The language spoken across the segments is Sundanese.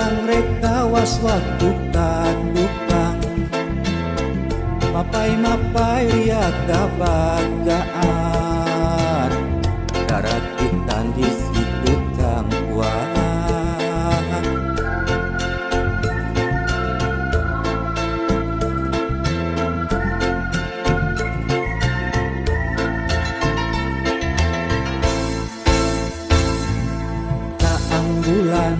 urang rek waktu tukang mapai-mapai liat kebagaan karakitan di situ cangkuan caang bulan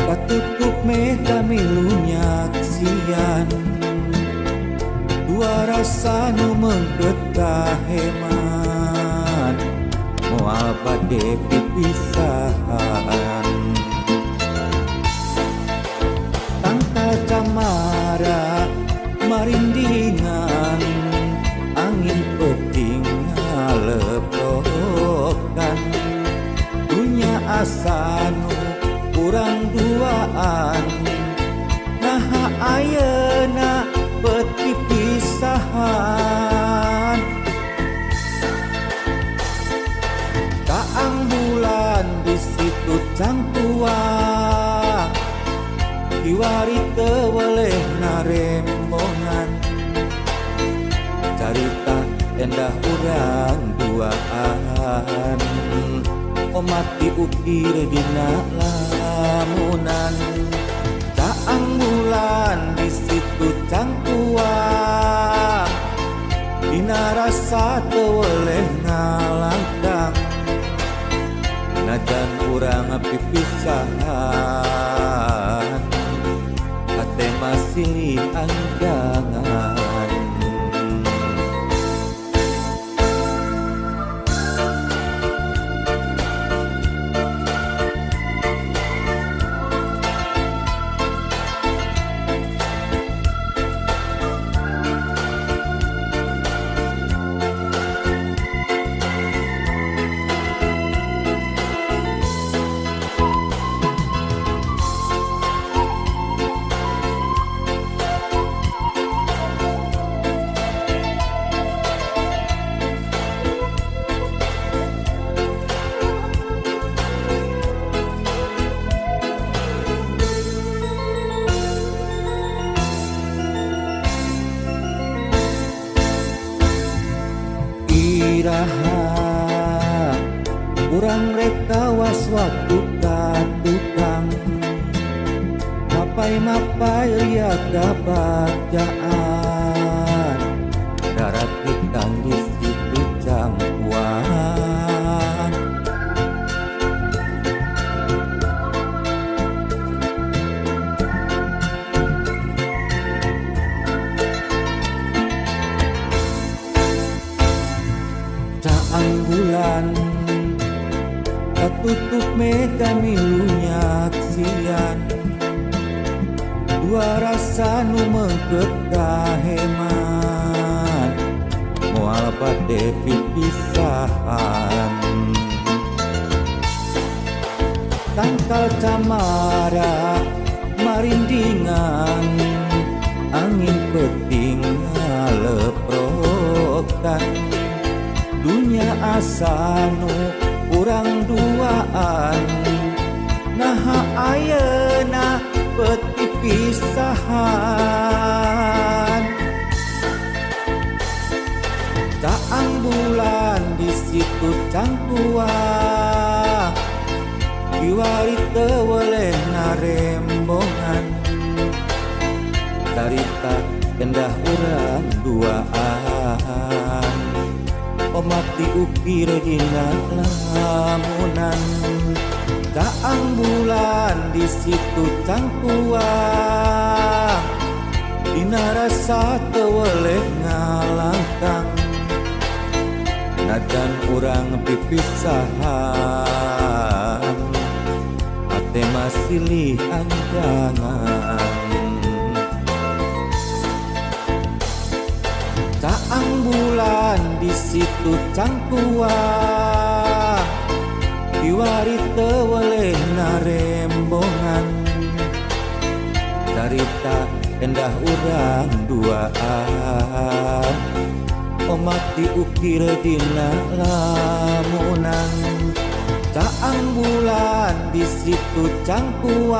patutup mega milunya sian dua rasa nu mengket kaheman moal bade pipisahan tangkal camara marindingan angin peting ngaleprokan dunya asa nu urang duaan naha ayeuna peti pisahan kaang bulan di situ cangtua kiwari teweleh narembongan carita endah urang duaan omati ukir dina lamunan caang bulan di situ cangkuang dina rasa teweleh ngalangkang najan urang pipisahan hate masih anggangan urang rek waktu tukang mapai-mapai liat kebagaan karakitan di situ cangkuan caang bulan tutup mega milunya sian dua rasa nu mengket kaheman moal bade pipisahan tangkal camara marindingan angin peting ngaleprokan dunya asa nu urang duaan naha ayeuna peti pisahan caang bulan di situ cangkuang kiwari teweleh narembongan carita endah urang duaan omati ukir dina lamunan caang bulan di situ cangkuang dina rasa teweleh ngalangkang najan urang pipisahan hate masih anggangan caang bulan di situ cangkuang kiwari teweleh narembongan carita endah urang duaan omati ukir dina lamunan Caang bulan di situ cangkuang,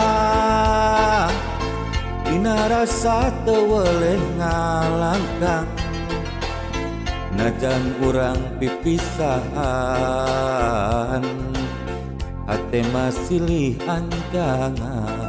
dina rasa teu weleh ngalangkang. Najan urang pipisahan, hate masih lihan jangan.